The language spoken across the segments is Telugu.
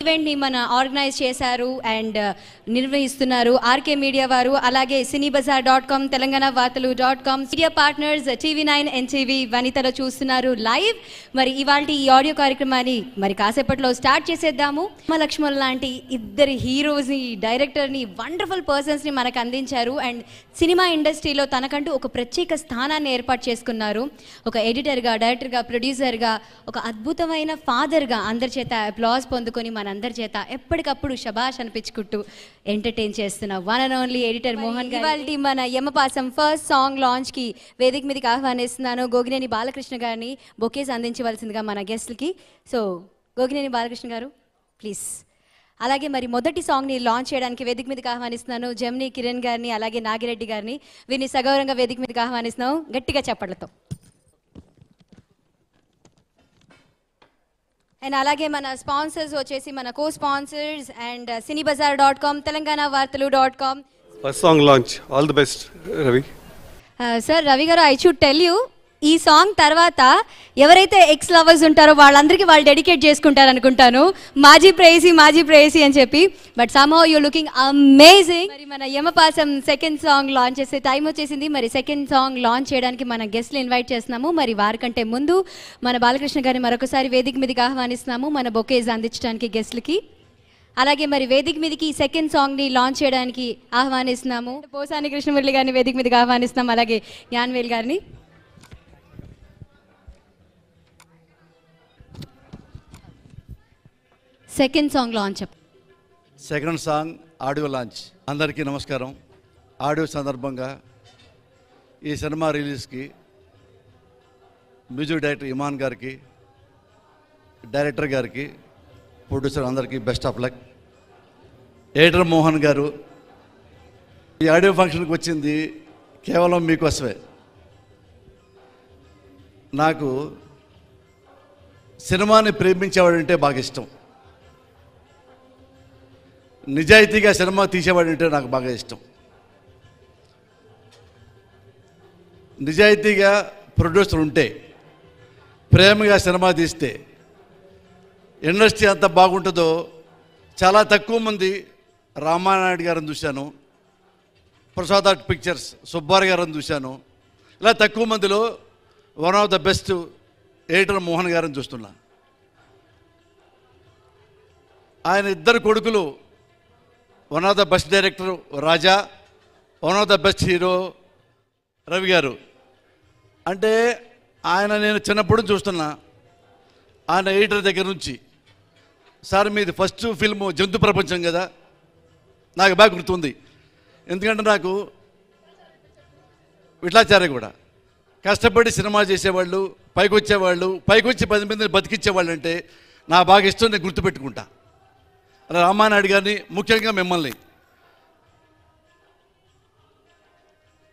ఈవెంట్ ని మన ఆర్గనైజ్ చేశారు అండ్ నిర్వహిస్తున్నారు ఆర్కే మీడియా వారు. అలాగే cinebazar.com, telanganavaartalu.com, media partners TV9, NTV, వనితలో చూస్తున్నారు లైవ్. మరి ఇవాళ ఈ ఆడియో కార్యక్రమాన్ని మరి కాసేపట్లో స్టార్ట్ చేసేద్దాము. లక్ష్మణ్ లాంటి ఇద్దరు హీరోస్ ని, డైరెక్టర్ ని, వండర్ఫుల్ పర్సన్స్ ని మనకు అందించారు అండ్ సినిమా ఇండస్ట్రీలో తనకంటూ ఒక ప్రత్యేక స్థానాన్ని ఏర్పాటు చేసుకున్నారు. ఒక ఎడిటర్గా, డైరెక్టర్గా, ప్రొడ్యూసర్గా, ఒక అద్భుతమైన ఫాదర్గా అందరి చేత అప్లాజ్ పొందుకొని మనందరి చేత ఎప్పటికప్పుడు శబాష్ అనిపించుకుంటూ ఎంటర్టైన్ చేస్తున్న one and only editor Mohan గారు. ఇవాళ మన యమపాసం ఫస్ట్ సాంగ్ లాంచ్కి వేదిక మీదకి ఆహ్వానిస్తున్నాను గోగినేని బాలకృష్ణ గారిని బొకేస్ అందించవలసిందిగా మన గెస్ట్లకి. సో గోగినేని బాలకృష్ణ గారు ప్లీజ్. అలాగే మరి మొదటి సాంగ్ని లాంచ్ చేయడానికి వేదిక మీదకి ఆహ్వానిస్తున్నాను జెమినీ కిరణ్ గారిని, అలాగే నాగిరెడ్డి గారిని. వీరిని సగౌరవంగా వేదిక మీదకి ఆహ్వానిస్తున్నాం గట్టిగా చప్పట్లతో. అండ్ అలాగే మన స్పాన్సర్స్ వచ్చేసి మన కో sponsors and cinebazar.com, telanganavaartalu.com. First song launch, all the best Ravi. Sir Ravi గారు, ఐ షుడ్ టెల్ యూ, ఈ సాంగ్ తర్వాత ఎవరైతే ఎక్స్ లవర్స్ ఉంటారో వాళ్ళందరికీ వాళ్ళు డెడికేట్ చేసుకుంటారు అనుకుంటాను, మాజీ ప్రేయసి అని చెప్పి. But somehow you looking amazing. మరి మన యమపాసం సెకండ్ సాంగ్ లాంచ్ చేసే టైం వచ్చేసింది. మరి సెకండ్ సాంగ్ లాంచ్ చేయడానికి మన గెస్ట్లు ఇన్వైట్ చేస్తున్నాము. మరి వారికంటే ముందు మన బాలకృష్ణ గారిని మరొకసారి వేదిక మీదకి ఆహ్వానిస్తున్నాము మన బొకేజ్ అందించడానికి గెస్ట్లకి. అలాగే మరి వేదిక మీదకి సెకండ్ సాంగ్ని లాంచ్ చేయడానికి ఆహ్వానిస్తున్నాము పోసాని కృష్ణమురళి గారిని వేదిక మీదకి ఆహ్వానిస్తున్నాము, అలాగే జ్ఞాన్వేల్ గారిని. Second song launch. Second song audio launch. అందరికీ నమస్కారం. ఆడియో సందర్భంగా ఈ సినిమా రిలీజ్కి మ్యూజిక్ డైరెక్టర్ ఇమాన్ గారికి, డైరెక్టర్ గారికి, ప్రొడ్యూసర్ అందరికీ best of luck. Editor Mohan గారు, ఈ ఆడియో ఫంక్షన్కి వచ్చింది కేవలం మీకోసమే. నాకు సినిమాని ప్రేమించేవాడంటే బాగా ఇష్టం, నిజాయితీగా సినిమా తీసేవాడంటే నాకు బాగా ఇష్టం. నిజాయితీగా ప్రొడ్యూసర్ ఉంటే, ప్రేమగా సినిమా తీస్తే ఇండస్ట్రీ అంత బాగుంటుందో. చాలా తక్కువ మంది, రామానాయుడు గారిని చూశాను, ప్రసాద్ ఆర్ట్ పిక్చర్స్ సుబ్బారావు గారిని చూశాను, ఇలా తక్కువ మందిలో one of the best editor Mohan గారిని చూస్తున్నా. ఆయన ఇద్దరు కొడుకులు one of the best director Raja, one of the best hero Ravi గారు. అంటే ఆయన నేను చిన్నప్పుడు చూస్తున్నా, ఆయన ఎడిటర్ దగ్గర నుంచి. సార్ మీది ఫస్ట్ ఫిల్ము జంతు ప్రపంచం కదా, నాకు బాగా గుర్తుంది. ఎందుకంటే నాకు విట్లాచార్య కూడా కష్టపడి సినిమా చేసేవాళ్ళు, పైకి వచ్చేవాళ్ళు, పైకి వచ్చి 10 మందిని బతికించేవాళ్ళు అంటే నా బాగా ఇష్టం, నేను గుర్తుపెట్టుకుంటా. అలా రామానాయుడు గారిని, ముఖ్యంగా మిమ్మల్ని.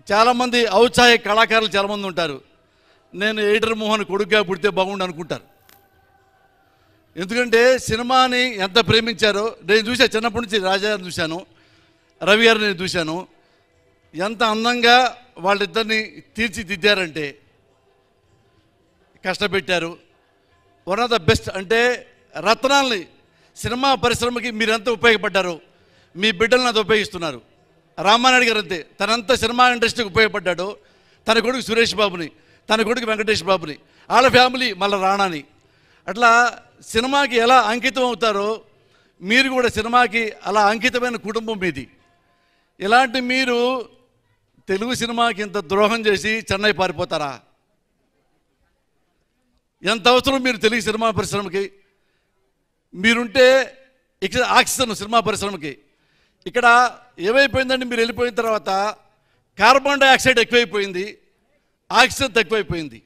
చాలామంది ఔత్సాహిక కళాకారులు చాలామంది ఉంటారు, నేను ఎడిటర్ మోహన్ కొడుకుగా పుడితే బాగుండు అనుకుంటారు. ఎందుకంటే సినిమాని ఎంత ప్రేమించారో నేను చూశాను. చిన్నప్పటి నుంచి రాజా గారిని చూశాను, రవి గారిని నేను చూశాను. ఎంత అందంగా వాళ్ళిద్దరిని తీర్చిదిద్దారంటే, కష్టపెట్టారు. One of the best. అంటే రత్నాల్ని సినిమా పరిశ్రమకి మీరెంత ఉపయోగపడ్డారు, మీ బిడ్డలను అది ఉపయోగిస్తున్నారు. రామానాయుడు గారు అంతే, తనంతా సినిమా ఇండస్ట్రీకి ఉపయోగపడ్డాడు. తన కొడుకు సురేష్ బాబుని, తన కొడుకు వెంకటేష్ బాబుని, వాళ్ళ ఫ్యామిలీ మళ్ళీ రాణాని. అట్లా సినిమాకి ఎలా అంకితం అవుతారో మీరు కూడా సినిమాకి అలా అంకితమైన కుటుంబం మీది. ఇలాంటి మీరు తెలుగు సినిమాకి ఇంత ద్రోహం చేసి చెన్నై పారిపోతారా? ఎంత అవసరం మీరు తెలుగు సినిమా పరిశ్రమకి. మీరుంటే ఇక్కడ ఆక్సిజన్ సినిమా పరిశ్రమకి. ఇక్కడ ఏమైపోయిందండి, మీరు వెళ్ళిపోయిన తర్వాత కార్బన్ డైఆక్సైడ్ ఎక్కువైపోయింది, ఆక్సిజన్ తక్కువైపోయింది.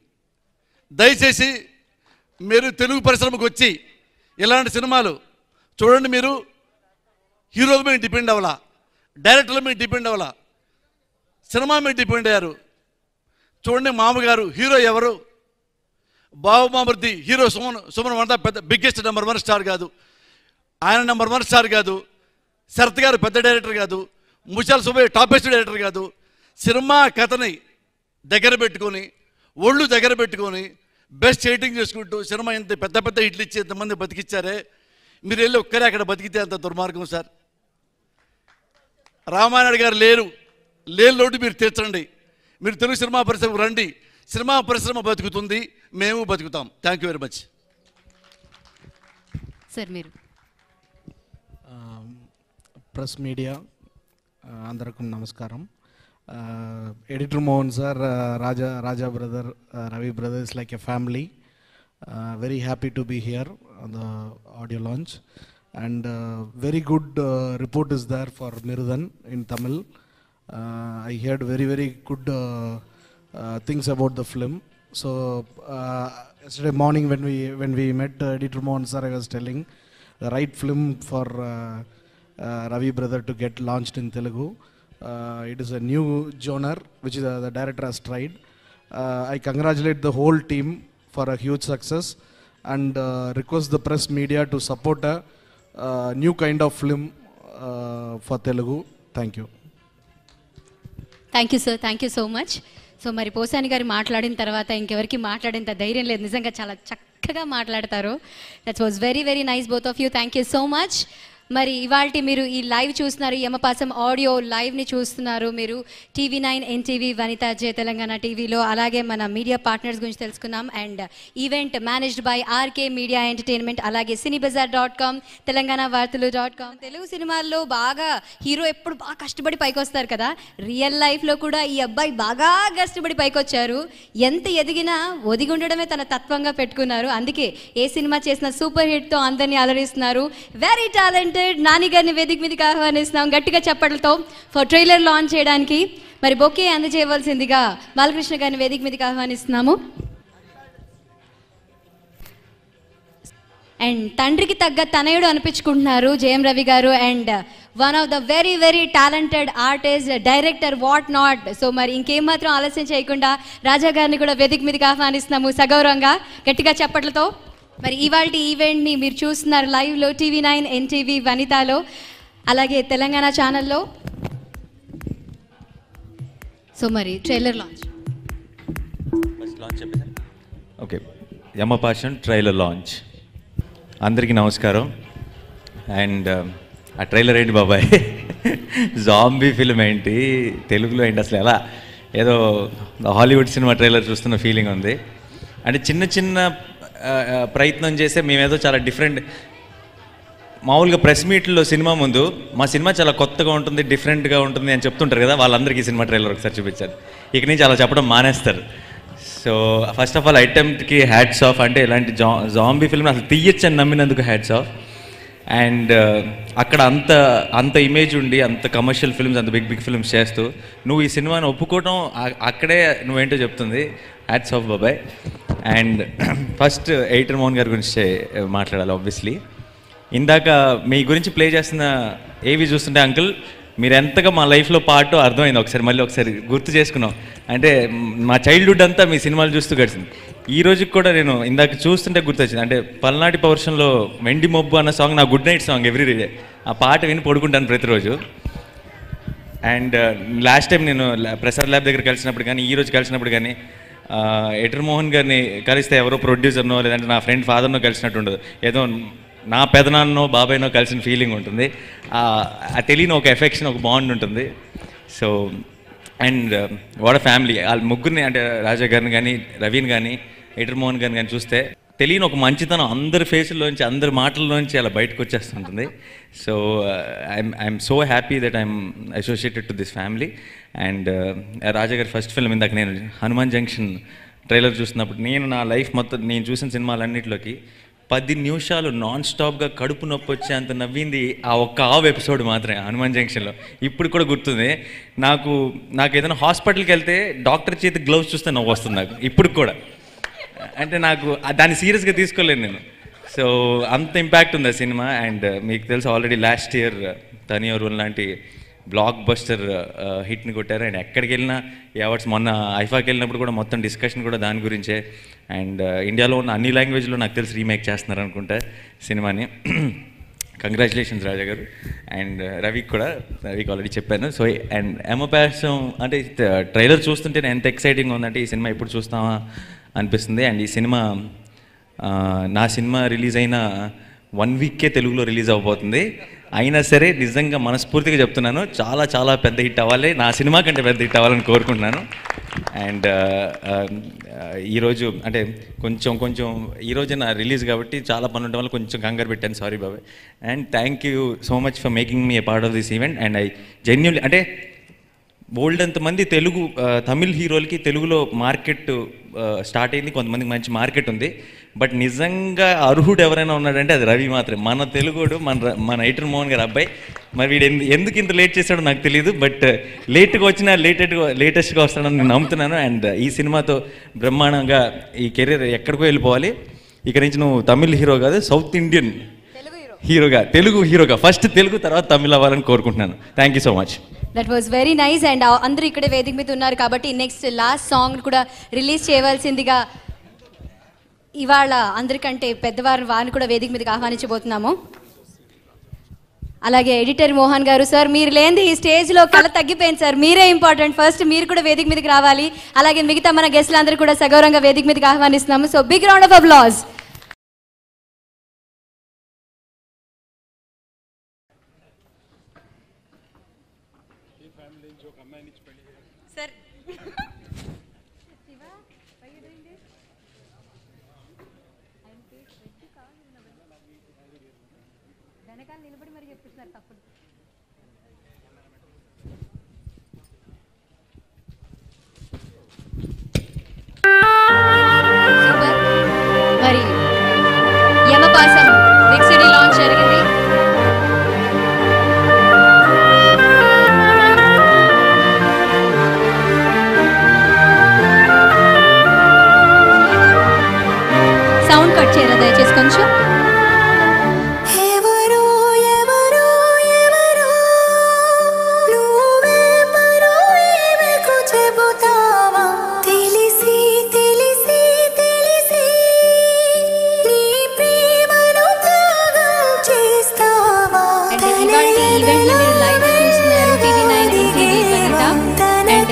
దయచేసి మీరు తెలుగు పరిశ్రమకు వచ్చి ఇలాంటి సినిమాలు చూడండి. మీరు హీరోల మీద డిపెండ్ అవ్వాలా, డైరెక్టర్ల మీద డిపెండ్ అవ్వాలా, సినిమా మీద డిపెండ్ అయ్యారు. చూడండి, మామగారు హీరో ఎవరు? బాబుమామర్ది హీరో సుమన్ అంతా పెద్ద బిగ్గెస్ట్ నెంబర్ 1 స్టార్ కాదు, ఆయన నెంబర్ 1 స్టార్ కాదు. శరత్ గారు పెద్ద డైరెక్టర్ కాదు, ముషాల్ సుబ్బయ్య టాపెస్ట్ డైరెక్టర్ కాదు. సినిమా కథని దగ్గర పెట్టుకొని, ఒళ్ళు దగ్గర పెట్టుకొని బెస్ట్ ఎడిటింగ్ చేసుకుంటూ సినిమా ఇంత పెద్ద పెద్ద హిట్లు ఇచ్చి ఇంతమంది బతికిచ్చారే. మీరు వెళ్ళి ఒక్కరే అక్కడ బతికితే అంత దుర్మార్గం సార్. రామానాయుడు గారు లేని లోటు మీరు తీర్చండి. మీరు తెలుగు సినిమా పరిశ్రమకు రండి. సినిమా పరిశ్రమ బతుకుతుంది, మేము బతుకుతాం. Thank you very much. Sir మీరు ప్రెస్ మీడియా అందరికీ నమస్కారం. Editor Mohan sir, Raja brother, Ravi brother is like a family. Very happy to be here on the audio launch, and very good report is there for Mirudan in Tamil. I heard very good things about the film. So yesterday morning when we met editor Mohan sir, I was telling the right film for Ravi brother to get launched in Telugu. It is a new genre which the director has tried. I congratulate the whole team for a huge success, and request the press media to support a new kind of film for Telugu. Thank you. Thank you sir, thank you so much. So మరి పోసాని గారు మాట్లాడిన తర్వాత ఇంకెవరికి మాట్లాడేంత ధైర్యం లేదు. నిజంగా చాలా చక్కగా మాట్లాడతారు. That was very nice both of you. Thank you so much. మరి ఇవాళ మీరు ఈ లైవ్ చూస్తున్నారు, యమపాసం ఆడియో లైవ్ని చూస్తున్నారు. మీరు TV9 NTV, వనిత జే తెలంగాణ టీవీలో, అలాగే మన మీడియా పార్ట్నర్స్ గురించి తెలుసుకున్నాం. And event managed by RK media entertainment, అలాగే cinebazar.com, తెలంగాణ వార్తలు.com. తెలుగు సినిమాల్లో బాగా హీరో ఎప్పుడు బాగా కష్టపడి పైకి వస్తారు కదా, రియల్ లైఫ్లో కూడా ఈ అబ్బాయి బాగా కష్టపడి పైకి వచ్చారు. ఎంత ఎదిగినా ఒదిగి ఉండడమే తన తత్వంగా పెట్టుకున్నారు. అందుకే ఏ సినిమా చేసిన సూపర్ హిట్తో అందరినీ అలరిస్తున్నారు. వెరీ టాలెంట్ నాని గారిని వేదిక మీదకి ఆహ్వానిస్తున్నాం గట్టిగా చప్పట్లతో ఫర్ ట్రైలర్ లాంచ్ చేయడానికి. మరి బొకే అందజేయవలసిందిగా బాలకృష్ణ గారిని వేదిక మీదకి ఆహ్వానిస్తున్నాము. అండ్ తండ్రికి తగ్గ తనయుడు అనిపించుకుంటున్నారు జయం రవి గారు. And one of the very talented artist, director, what not. So మరి ఇంకేం మాత్రం ఆలస్యం చేయకుండా రాజా గారిని కూడా వేదిక మీదకి ఆహ్వానిస్తున్నాము సగౌరవంగా గట్టిగా చప్పట్లతో. మరి ఇవాళ ఈవెంట్ని మీరు చూస్తున్నారు లైవ్లో TV9 NTV వనితాలో, అలాగే తెలంగాణ ఛానల్లో. సో మరి trailer launch okay, Yamapasam trailer launch. అందరికీ నమస్కారం. అండ్ ఆ ట్రైలర్ ఏంటి బాబాయ్, జాంబీ ఫిల్మ్ ఏంటి, తెలుగులో ఏంటి, అసలు ఎలా ఏదో హాలీవుడ్ సినిమా ట్రైలర్ చూస్తున్న ఫీలింగ్ ఉంది. అంటే చిన్న ప్రయత్నం చేస్తే మేమేదో చాలా డిఫరెంట్. మామూలుగా ప్రెస్ మీట్లో సినిమా ముందు మా సినిమా చాలా కొత్తగా ఉంటుంది, డిఫరెంట్గా ఉంటుంది అని చెప్తుంటారు కదా, వాళ్ళందరికీ సినిమా ట్రైలర్ ఒకసారి చూపించారు. ఇక నుంచి అలా చెప్పడం మానేస్తారు. సో ఫస్ట్ ఆఫ్ ఆల్ ఐటెంకి హ్యాట్స్ ఆఫ్. అంటే ఇలాంటి జాంబీ ఫిల్మ్ అసలు తీయచ్చని నమ్మినందుకు హ్యాట్స్ ఆఫ్. అండ్ అక్కడ అంత ఇమేజ్ ఉండి, అంత కమర్షియల్ ఫిల్మ్స్, అంత బిగ్ ఫిల్మ్స్ చేస్తూ నువ్వు ఈ సినిమాని ఒప్పుకోవటం అక్కడే నువ్వేంటో చెప్తుంది. హ్యాట్స్ ఆఫ్ బాబాయ్. అండ్ ఫస్ట్ ఎడిటర్ మోహన్ గారి గురించి మాట్లాడాలి. ఆబ్వియస్లీ ఇందాక మీ గురించి ప్లే చేస్తున్న ఏవి చూస్తుంటే అంకుల్ మీరు ఎంతగా మా లైఫ్లో పార్ట్ అర్థమైంది. మళ్ళీ ఒకసారి గుర్తు చేసుకున్నాం. అంటే మా చైల్డ్హుడ్ అంతా మీ సినిమాలు చూస్తూ గడిచింది. ఈ రోజుకి కూడా నేను ఇందాక చూస్తుంటే గుర్తొచ్చింది. అంటే పల్నాటి పౌరుషంలో వెండి మొబ్బు అన్న సాంగ్ నా good night song every day. ఆ పాట విని పడుకుంటాను ప్రతిరోజు. అండ్ లాస్ట్ టైం నేను ప్రసాద్ ల్యాబ్ దగ్గర కలిసినప్పుడు కానీ, ఈరోజు కలిసినప్పుడు కానీ, ఎడిటర్ మోహన్ గారిని కలిస్తే ఎవరో ప్రొడ్యూసర్నో లేదంటే నా ఫ్రెండ్ ఫాదర్నో కలిసినట్టు ఉండదు. ఏదో నా పెదనాన్నో బాబాయ్నో కలిసిన ఫీలింగ్ ఉంటుంది. ఆ తెలియని ఒక ఎఫెక్షన్, ఒక బాండ్ ఉంటుంది. So and what family. వాళ్ళ ముగ్గురిని అంటే రాజా గారిని కానీ, రవిని కానీ, ఎడిటర్ మోహన్ గారిని కానీ చూస్తే తెలియని ఒక మంచితనం అందరి ఫేసుల్లోంచి, అందరి మాటల్లోంచి అలా బయటకు వచ్చేస్తుంటుంది. So I'm so happy that I'm associated to this family. And Raja గారి ఫస్ట్ ఫిల్మ్ ఇందాక నేను హనుమాన్ జంక్షన్ ట్రైలర్ చూసినప్పుడు నా లైఫ్ మొత్తం నేను చూసిన సినిమాలన్నింటిలోకి 10 నిమిషాలు నాన్ స్టాప్గా కడుపు నొప్పి వచ్చే అంత నవ్వింది ఆ ఒక్క ఎపిసోడ్ మాత్రమే హనుమాన్ జంక్షన్లో. ఇప్పుడు కూడా గుర్తుంది నాకు ఏదైనా హాస్పిటల్కి వెళ్తే డాక్టర్ చేతి గ్లౌస్ చూస్తే నవ్వు వస్తుంది నాకు ఇప్పుడు కూడా. అంటే నాకు దాన్ని సీరియస్గా తీసుకోలేను నేను. సో అంత ఇంపాక్ట్ ఉంది ఆ సినిమా. అండ్ మీకు తెలుసు ఆల్రెడీ లాస్ట్ ఇయర్ తనియోరు లాంటి బ్లాక్ బస్టర్ హిట్ని కొట్టారు. అండ్ ఎక్కడికి వెళ్ళినా ఈ అవార్డ్స్, మొన్న ఐఫాకి వెళ్ళినప్పుడు కూడా మొత్తం డిస్కషన్ కూడా దాని గురించే. అండ్ ఇండియాలో ఉన్న అన్ని లాంగ్వేజ్లో నాకు తెలిసి రీమేక్ చేస్తున్నారు అనుకుంటా సినిమాని. కంగ్రాచులేషన్స్ రాజా గారు. అండ్ రవికి ఆల్రెడీ చెప్పాను. సో అండ్ యమపాసం అంటే ట్రైలర్ చూస్తుంటే ఎంత ఎక్సైటింగ్ ఉందంటే ఈ సినిమా ఎప్పుడు చూస్తామా అనిపిస్తుంది. అండ్ ఈ సినిమా నా సినిమా రిలీజ్ అయిన 1 వీక్కే తెలుగులో రిలీజ్ అవబోతుంది. అయినా సరే నిజంగా మనస్ఫూర్తిగా చెప్తున్నాను, చాలా చాలా పెద్ద హిట్ అవ్వాలి, నా సినిమా కంటే పెద్ద హిట్ అవ్వాలని కోరుకుంటున్నాను. అండ్ ఈరోజు అంటే కొంచెం ఈరోజు నా రిలీజ్ కాబట్టి చాలా పని ఉండడం వల్ల కొంచెం కంగారు పెట్టాను, సారీ బాబాయ్. And thank you so much for making me A part of this event. And I genuinely అంటే బోల్డంతమంది తమిళ్ హీరోలకి తెలుగులో మార్కెట్ స్టార్ట్ అయింది, కొంతమందికి మంచి మార్కెట్ ఉంది. బట్ నిజంగా అర్హుడు ఎవరైనా ఉన్నాడంటే అది రవి మాత్రమే, మన తెలుగుడు, మన ఎడిటర్ మోహన్ గారు అబ్బాయి. మరి వీడు ఎందుకు ఇంత లేట్ చేశాడో నాకు తెలియదు, బట్ లేట్గా వచ్చినా లేటెస్ట్గా వస్తాడని నేను నమ్ముతున్నాను. అండ్ ఈ సినిమాతో బ్రహ్మాండంగా ఈ కెరీర్ ఎక్కడికో వెళ్ళిపోవాలి. ఇక నుంచి నువ్వు తమిళ్ హీరో కాదు, సౌత్ ఇండియన్ తెలుగు హీరోగా ఫస్ట్ తెలుగు తర్వాత తమిళ్ అవ్వాలని కోరుకుంటున్నాను. Thank you so much. That was very nice. And అందరూ ఇక్కడే వేదిక మీద ఉన్నారు కాబట్టి నెక్స్ట్ లాస్ట్ సాంగ్ కూడా రిలీజ్ చేయవలసిందిగా ఇవాళ అందరికంటే వారిని కూడా వేదిక మీదకి ఆహ్వానించబోతున్నాము. అలాగే ఎడిటర్ మోహన్ గారు, సార్ మీరు లేనిది ఈ స్టేజ్లో కళ తగ్గిపోయింది సార్, మీరే ఇంపార్టెంట్, ఫస్ట్ మీరు కూడా వేదిక మీదకి రావాలి. అలాగే మిగతా మన గెస్ట్లు అందరూ కూడా సగౌరవంగా వేదిక మీదకి ఆహ్వానిస్తున్నాము. So big round of applause. Sir వెనకాల నిలబడి మరి చెప్తున్నారు తప్పదు. మరి యమపాసం బిగ్ సిటీ లాంచ్ జరిగింది. సౌండ్ కట్ చేయరా దయచేసి కొంచెం.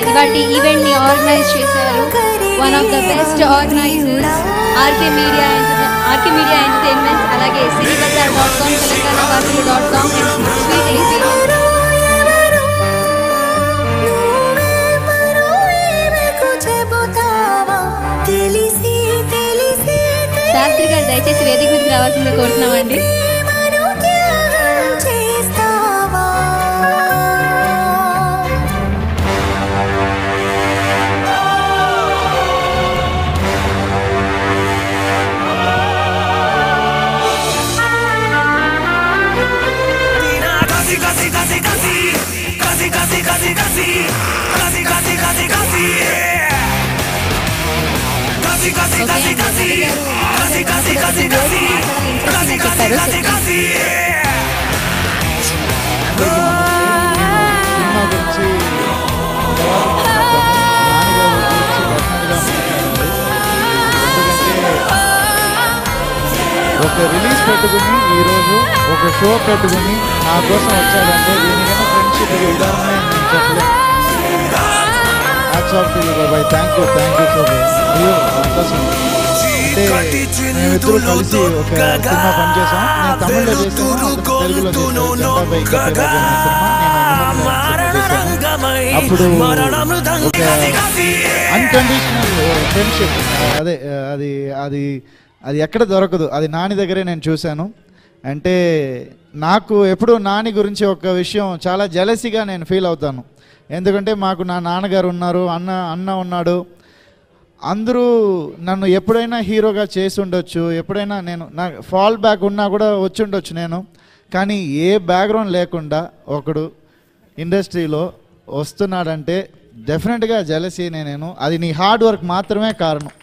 ఇవాళ ఈవెంట్ ని ఆర్గనైజ్ చేశారు one of the best organisers RK media entertainment, అలాగే cinebazar.com, telanganavaatulu.com and Sweet AB. Sastry గారు దయచేసి వేదిక మీదకి రావాల్సిందిగా కోరుతున్నామండి. ఒక రిలీజ్ పెట్టుకుని ఈరోజు ఒక షో పెట్టుకుని నా కోసం వచ్చాడంటే దీనికైనా ఫ్రెండ్షిప్ ఉదాహరణ నేను చెప్పలేదు. హ్యాట్స్ ఆఫ్ టు యు బాబాయ్, థ్యాంక్ యూ సో మచ్. అవకాశం అంటే మేమిద్దరు కలిసి ఒక సినిమా పనిచేసాం. నేను తమిళ్లో చేశాను, తెలుగులో చేశాను. అప్పుడు ఒక అన్కండిషనల్ ఫ్రెండ్షిప్ అదే అది ఎక్కడ దొరకదు. అది నాని దగ్గరే నేను చూశాను. అంటే నాకు ఎప్పుడూ నాని గురించి ఒక విషయం చాలా జెలసీగా నేను ఫీల్ అవుతాను. ఎందుకంటే మాకు నా నాన్నగారు ఉన్నారు, అన్న ఉన్నాడు. అందరూ నన్ను ఎప్పుడైనా హీరోగా చేసి ఉండొచ్చు, ఎప్పుడైనా నేను నా ఫాల్ బ్యాక్ ఉన్నా కూడా వచ్చి ఉండొచ్చు నేను. కానీ ఏ బ్యాక్గ్రౌండ్ లేకుండా ఒకడు ఇండస్ట్రీలో వస్తున్నాడంటే డెఫినెట్గా జెలసీనే. నేను అది నీ హార్డ్ వర్క్ మాత్రమే కారణం.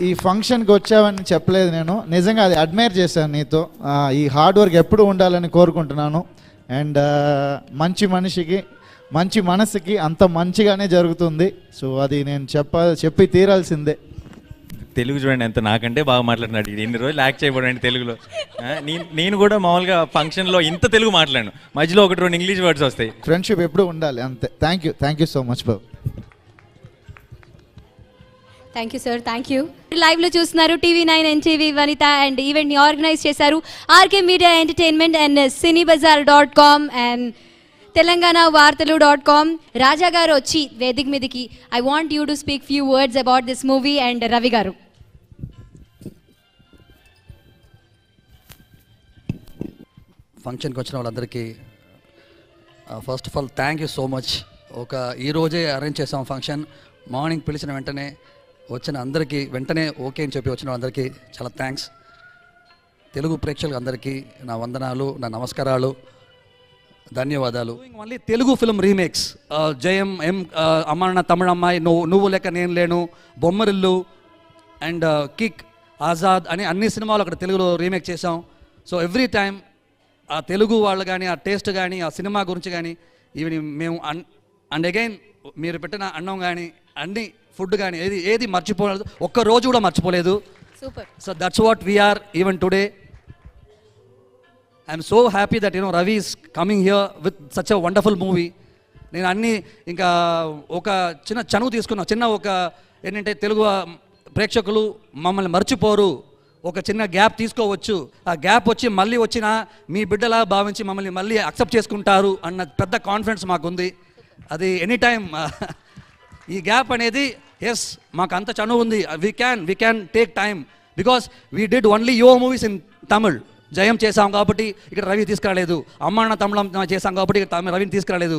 ఈ ఫంక్షన్కి వచ్చావని చెప్పలేదు నేను, నిజంగా అది అడ్మైర్ చేశాను నీతో. ఈ హార్డ్ వర్క్ ఎప్పుడు ఉండాలని కోరుకుంటున్నాను. అండ్ మంచి మనిషికి మంచి మనసుకి అంత మంచిగానే జరుగుతుంది. సో అది నేను చెప్పి తీరాల్సిందే. తెలుగు చూడండి ఎంత నాకంటే బాగా మాట్లాడినాడు. ఎన్ని రోజులు యాక్ట్ చేయబడండి తెలుగులో. నేను కూడా మామూలుగా ఫంక్షన్లో ఇంత తెలుగు మాట్లాడాను, మధ్యలో 1-2 ఇంగ్లీష్ వర్డ్స్ వస్తాయి. ఫ్రెండ్షిప్ ఎప్పుడు ఉండాలి అంతే. థ్యాంక్ యూ సో మచ్ బాబు. Thank you sir, thank you. లైవ్లో చూస్తున్నారు TV9 NTV వనిత, అండ్ ఈవెంట్ని ఆర్గనైజ్ చేశారు RK media entertainment and cinebazar.com and Telangana వార్తలు.com. రాజా గారు వచ్చి వేదిక మీదకి, I want you to speak few words about this movie. And Ravi గారు. ఫంక్షన్కి వచ్చిన వాళ్ళందరికీ first of all thank you so much. ఈరోజే అరేంజ్ చేసాం ఫంక్షన్. మార్నింగ్ పిలిచిన వెంటనే వచ్చిన అందరికీ వెంటనే ఓకే అని చెప్పి వచ్చిన అందరికీ చాలా థ్యాంక్స్. తెలుగు ప్రేక్షకులకు అందరికీ నా వందనాలు, నా నమస్కారాలు, ధన్యవాదాలు. మళ్ళీ తెలుగు ఫిల్మ్ రీమేక్స్ జయం, అమ్మ తమిళమ్మాయి, నువ్వు లెక్క నేను లేను, బొమ్మరిల్లు అండ్ కిక్, ఆజాద్ అని అన్ని సినిమాలు అక్కడ తెలుగులో రీమేక్ చేసాం. సో ఎవ్రీ టైం ఆ తెలుగు వాళ్ళు కానీ, ఆ టేస్ట్ కానీ, ఆ సినిమా గురించి కానీ, ఈవెన్ మేము అండ్ అగైన్ మీరు పెట్టిన అన్నం కానీ, అన్ని ఫుడ్ కానీ ఏది మర్చిపోలేదు, ఒక్క రోజు కూడా మర్చిపోలేదు. Super. So that's what we are even today. I'm so happy that Ravi is coming here with such a wonderful movie. నేను అన్నీ ఇంకా ఒక చనువు తీసుకున్నా, ఒక ఏంటంటే తెలుగు ప్రేక్షకులు మమ్మల్ని మర్చిపోరు, ఒక చిన్న గ్యాప్ తీసుకోవచ్చు, ఆ గ్యాప్ వచ్చి మళ్ళీ వచ్చినా మీ బిడ్డలా భావించి మమ్మల్ని మళ్ళీ అక్సెప్ట్ చేసుకుంటారు అన్న పెద్ద కాన్ఫిడెన్స్ మాకుంది. అది ఎనీ టైం ఈ గ్యాప్ అనేది ఎస్ మాకు అంత చనువు ఉంది. We can take time because we did only your movies in Tamil. జయం చేసాం కాబట్టి ఇక్కడ రవి తీసుకురాలేదు, అమ్మ తమిళం చేసాం కాబట్టి ఇక్కడ రవిని తీసుకురాలేదు.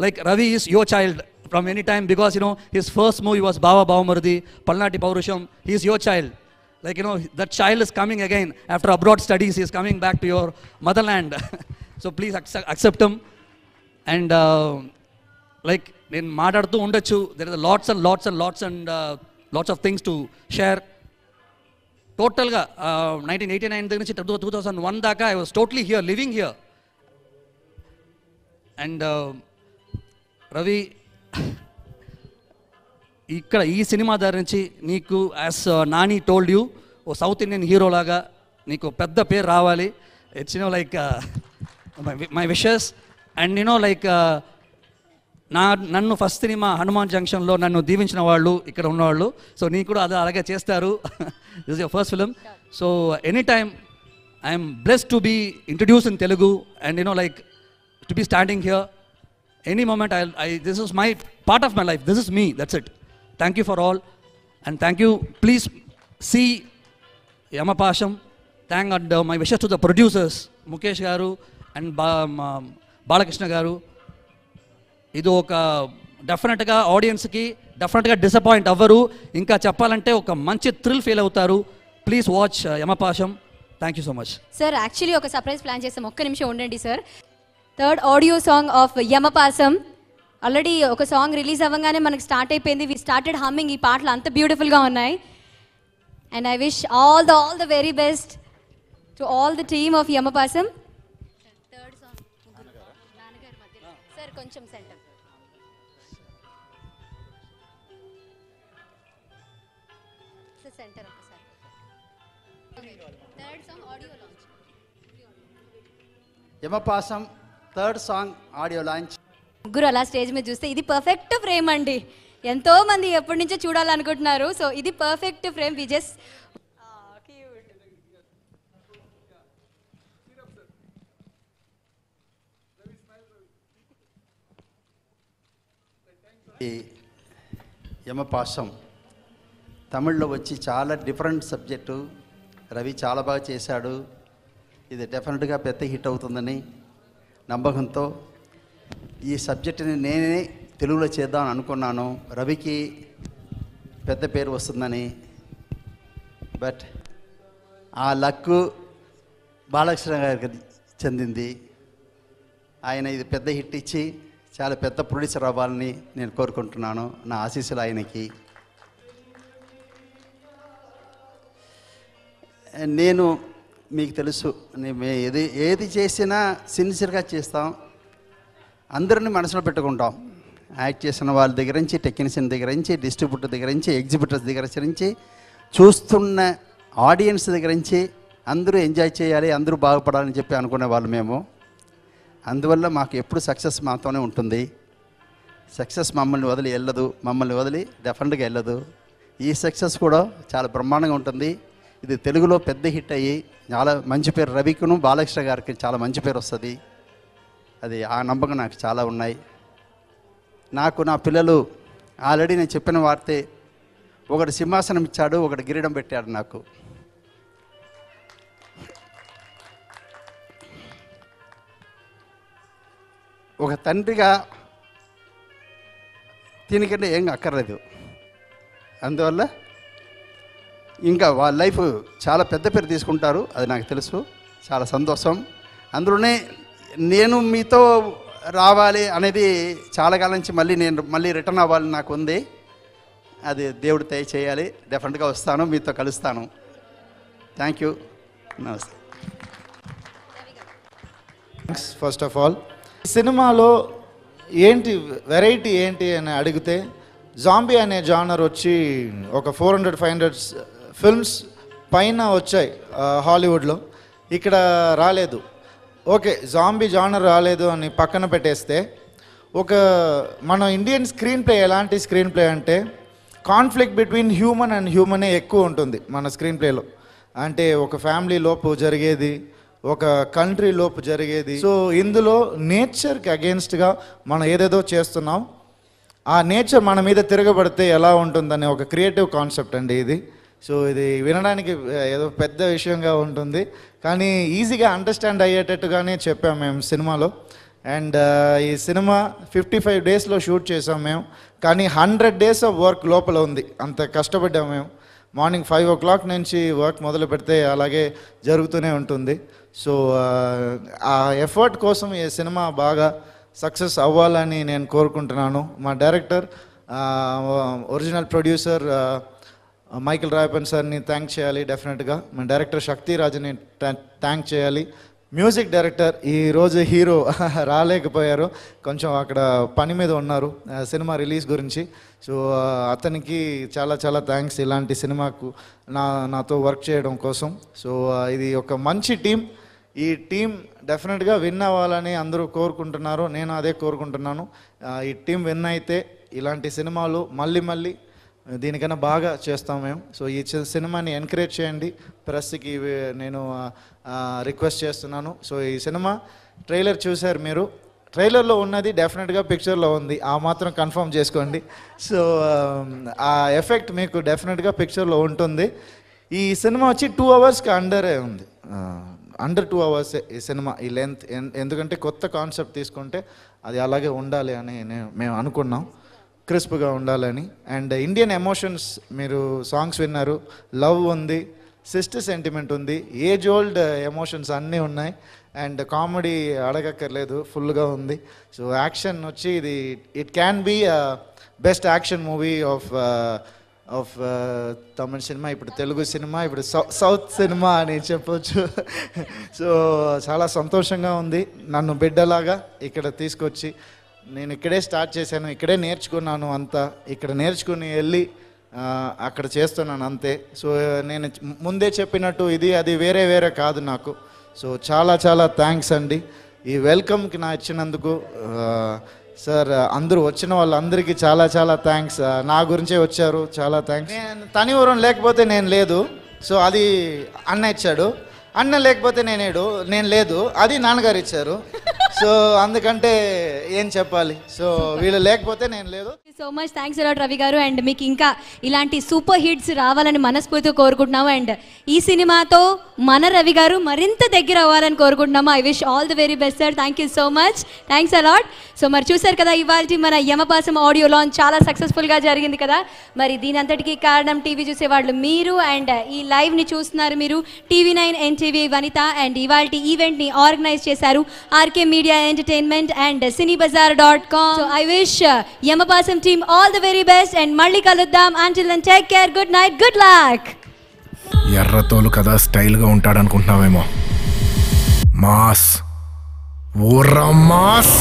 Like Ravi is your child from any time because his first movie was బావ బావమరిది, పల్నాటి పౌరుషం. He is your child. Like that child is coming again after abroad studies. He is coming back to your motherland. So please accept him. And like నేను మాట్లాడుతూ ఉండొచ్చు, there is lots and lots of things to share. టోటల్గా 1989 దగ్గర నుంచి 2001 దాకా I was totally here, living here. And Ravi, ఇక్కడ ఈ సినిమా దగ్గర నుంచి నీకు యాజ్ నాని టోల్డ్ యూ, ఓ సౌత్ ఇండియన్ హీరో లాగా నీకు పెద్ద పేరు రావాలి. It's like my wishes. And like నన్ను ఫస్ట్ సినిమా హనుమాన్ జంక్షన్లో నన్ను దీవించిన వాళ్ళు ఇక్కడ ఉన్నవాళ్ళు. సో నీకు కూడా అలాగే చేస్తారు. This is your first film. So any time I'm blessed to be introduce in Telugu and like to be standing here. Any moment this is my part of my life. This is me. That's it. Thank you for all, and thank you. Please see Yamapasham. Thank and my wishes to the producers Mukesh garu and Balakrishna garu. Idu oka definite ga audience ki definite ga disappoint avvaru, inka cheppalante oka manchi thrill feel avutaru. Please watch Yamapasham. Thank you so much. Sir, actually oka surprise plan chesam, ఒక్క నిమిషం ఉండండి sir. Third audio song of Yamapasam already ఒక సాంగ్ రిలీజ్ అవ్వగానే మనకి స్టార్ట్ అయిపోయింది. We started humming. ఈ పాటలు అంత బ్యూటిఫుల్గా ఉన్నాయి. And I wish all the very best to all the team of Yamapasam. Third song నాన్నగారి మధ్యలో సార్ కొంచెం సెంటర్. సెంటర్ ఒకసారి. Third song audio launch. Yamapasam third song audio launch. ముగ్గురు అలా స్టేజ్ మీద చూస్తే ఇది పర్ఫెక్ట్ ఫ్రేమ్ అండి. ఎంతో మంది ఎప్పటి నుంచో చూడాలనుకుంటున్నారు. సో ఇది పర్ఫెక్ట్ ఫ్రేమ్. వి జస్ట్ యమపాసం తమిళ్లో వచ్చి చాలా డిఫరెంట్ సబ్జెక్టు. రవి చాలా బాగా చేశాడు. ఇది డెఫినెట్గా పెద్ద హిట్ అవుతుందని నమ్మకంతో ఈ సబ్జెక్టుని నేనే తెలుగులో చేద్దామని అనుకున్నాను. రవికి పెద్ద పేరు వస్తుందని. బట్ ఆ లక్కు బాలకృష్ణ గారికి చెందింది. ఆయన ఇది పెద్ద హిట్ ఇచ్చి చాలా పెద్ద ప్రొడ్యూసర్ అవ్వాలని నేను కోరుకుంటున్నాను. నా ఆశీస్సులు ఆయనకి. నేను మీకు తెలుసు, ఏది చేసినా సిన్సియర్గా చేస్తాం. అందరిని మనసులో పెట్టుకుంటాం. యాక్ట్ చేసిన వాళ్ళ దగ్గర నుంచి, టెక్నీషియన్ దగ్గర నుంచి, డిస్ట్రిబ్యూటర్ దగ్గర నుంచి, ఎగ్జిబిటర్స్ దగ్గర నుంచి, చూస్తున్న ఆడియన్స్ దగ్గర నుంచి అందరూ ఎంజాయ్ చేయాలి, అందరూ బాగుపడాలని చెప్పి అనుకునే వాళ్ళు మేము. అందువల్ల మాకు ఎప్పుడు సక్సెస్ మాతోనే ఉంటుంది. సక్సెస్ మమ్మల్ని వదిలి వెళ్ళదు, మమ్మల్ని వదిలి డెఫినెట్గా వెళ్ళదు. ఈ సక్సెస్ కూడా చాలా బ్రహ్మాండంగా ఉంటుంది. ఇది తెలుగులో పెద్ద హిట్ అయ్యి చాలా మంచి పేరు, రవికును బాలకృష్ణ గారికి చాలా మంచి పేరు వస్తుంది. అది ఆ నమ్మకం నాకు చాలా ఉన్నాయి. నాకు నా పిల్లలు ఆల్రెడీ నేను చెప్పిన వార్తే, ఒకటి సింహాసనం ఇచ్చాడు, ఒకటి కిరీటం పెట్టాడు. నాకు ఒక తండ్రిగా దీనికంటే ఏం అక్కర్లేదు. అందువల్ల ఇంకా వాళ్ళ లైఫ్ చాలా పెద్ద పేరు తీసుకుంటారు, అది నాకు తెలుసు. చాలా సంతోషం. అందులోనే నేను మీతో రావాలి అనేది చాలా కాలం నుంచి మళ్ళీ రిటర్న్ అవ్వాలని నాకు ఉంది. అది దేవుడు దయ చేయాలి. డెఫినెట్గా వస్తాను, మీతో కలుస్తాను. థ్యాంక్ యూ, నమస్తే. ఫస్ట్ ఆఫ్ ఆల్ సినిమాలో ఏంటి వెరైటీ ఏంటి అని అడిగితే, జాంబీ అనే జానర్ వచ్చి ఒక 400-500 ఫిల్మ్స్ పైన వచ్చాయి హాలీవుడ్లో, ఇక్కడ రాలేదు. ఓకే, జాంబీ జానర్ రాలేదు అని పక్కన పెట్టేస్తే, మన ఇండియన్ స్క్రీన్ ప్లే ఎలాంటి స్క్రీన్ ప్లే అంటే కాన్ఫ్లిక్ట్ బిట్వీన్ హ్యూమన్ అండ్ హ్యూమనే ఎక్కువ ఉంటుంది మన స్క్రీన్ ప్లేలో. అంటే ఒక ఫ్యామిలీ లోపు జరిగేది, ఒక కంట్రీ లోపు జరిగేది. సో ఇందులో నేచర్కి అగేన్స్ట్గా మనం ఏదేదో చేస్తున్నాం, ఆ నేచర్ మన మీద తిరగబడితే ఎలా ఉంటుందనే ఒక క్రియేటివ్ కాన్సెప్ట్ అండి ఇది. సో ఇది వినడానికి ఏదో పెద్ద విషయంగా ఉంటుంది, కానీ ఈజీగా అండర్స్టాండ్ అయ్యేటట్టుగానే చెప్పాం మేము సినిమాలో. అండ్ ఈ సినిమా 55 డేస్లో షూట్ చేసాం మేము, కానీ 100 డేస్ ఆఫ్ వర్క్ లోపల ఉంది. అంత కష్టపడ్డాం మేము. మార్నింగ్ 5 o'clock నుంచి వర్క్ మొదలు పెడితే అలాగే జరుగుతూనే ఉంటుంది. సో ఆ ఎఫర్ట్ కోసం ఈ సినిమా బాగా సక్సెస్ అవ్వాలని నేను కోరుకుంటున్నాను. మా డైరెక్టర్, ఒరిజినల్ ప్రొడ్యూసర్ మైకిల్ రాయపన్ సార్ని థ్యాంక్ చేయాలి డెఫినెట్గా. మా డైరెక్టర్ శక్తిరాజ్ని థ్యాంక్ చేయాలి. మ్యూజిక్ డైరెక్టర్ ఈరోజు హీరో రాలేకపోయారు, కొంచెం అక్కడ పని మీద ఉన్నారు సినిమా రిలీజ్ గురించి. సో అతనికి చాలా చాలా థ్యాంక్స్ ఇలాంటి సినిమాకు నాతో వర్క్ చేయడం కోసం. సో ఇది ఒక మంచి టీం. ఈ టీం డెఫినెట్గా విన్ అవ్వాలని అందరూ కోరుకుంటున్నారు, నేను అదే కోరుకుంటున్నాను. ఈ టీం విన్ అయితే ఇలాంటి సినిమాలు మళ్ళీ దీనికన్నా బాగా చేస్తాం మేము. సో ఈ సినిమాని ఎంకరేజ్ చేయండి, ప్రెస్కి నేను రిక్వెస్ట్ చేస్తున్నాను. సో ఈ సినిమా ట్రైలర్ చూశారు మీరు, ట్రైలర్లో ఉన్నది డెఫినెట్గా పిక్చర్లో ఉంది, ఆ మాత్రం కన్ఫర్మ్ చేసుకోండి. సో ఆ ఎఫెక్ట్ మీకు డెఫినెట్గా పిక్చర్లో ఉంటుంది. ఈ సినిమా వచ్చి 2 అవర్స్కి అండరే ఉంది, అండర్ 2 అవర్సే ఈ సినిమా ఈ లెంత్. ఎందుకంటే కొత్త కాన్సెప్ట్ తీసుకుంటే అది అలాగే ఉండాలి అని మేము అనుకున్నాం, క్రిస్ప్గా ఉండాలని. అండ్ ఇండియన్ ఎమోషన్స్ మీరు సాంగ్స్ విన్నారు, లవ్ ఉంది, సిస్టర్ సెంటిమెంట్ ఉంది, ఏజ్ ఓల్డ్ ఎమోషన్స్ అన్నీ ఉన్నాయి. అండ్ కామెడీ అడగక్కర్లేదు, ఫుల్గా ఉంది. సో యాక్షన్ వచ్చి ఇది it can be best action movie of Tamil cinema, ఇప్పుడు తెలుగు సినిమా, ఇప్పుడు సౌత్ సినిమా అని చెప్పొచ్చు. సో చాలా సంతోషంగా ఉంది, నన్ను బిడ్డలాగా ఇక్కడ తీసుకొచ్చి నేను ఇక్కడే స్టార్ట్ చేశాను, ఇక్కడే నేర్చుకున్నాను అంతా, ఇక్కడ నేర్చుకుని వెళ్ళి అక్కడ చేస్తున్నాను అంతే. సో నేను ముందే చెప్పినట్టు ఇది అది వేరే కాదు నాకు. సో చాలా చాలా థ్యాంక్స్ అండి ఈ వెల్కమ్కి నా ఇచ్చినందుకు. సార్ అందరూ వచ్చిన వాళ్ళందరికీ చాలా చాలా థ్యాంక్స్, నా గురించే వచ్చారు, చాలా థ్యాంక్స్. తనివరం లేకపోతే నేను లేదు, సో అది అన్న ఇచ్చాడు. అన్న లేకపోతే నేను లేదు, అది నాన్నగారు ఇచ్చారు. సో అందుకంటే ఏం చెప్పాలి, సో వీళ్ళు లేకపోతే నేను లేదు. So much thanks a lot Ravi గారు. అండ్ మీకు ఇంకా ఇలాంటి సూపర్ హిట్స్ రావాలని మనస్ఫూర్తిగా కోరుకుంటున్నాము. అండ్ ఈ సినిమాతో మన రవి గారు మరింత దగ్గర అవ్వాలని కోరుకుంటున్నాము. I wish all the very best sir. Thank you so much, thanks a lot. So మరి చూసారు కదా, ఇవాళ మన యమపాసం ఆడియో లాంచ్ చాలా సక్సెస్ఫుల్గా జరిగింది కదా. మరి దీని అంతటికీ కారణం టీవీ చూసేవాళ్ళు మీరు, అండ్ ఈ లైవ్ని చూస్తున్నారు మీరు, TV9 NTV వనిత. అండ్ ఇవాళ ఈవెంట్ని ఆర్గనైజ్ చేశారు RK media entertainment and cinebazar.com. So I wish Yamapasam team all the very best and మళ్ళీ కలుద్దాం. Until then take care, good night, good luck. ఎర్రతోలు కదా స్టైల్గా ఉంటాడు అనుకుంటున్నావేమో, మాస్ ఊర్రా మాస్.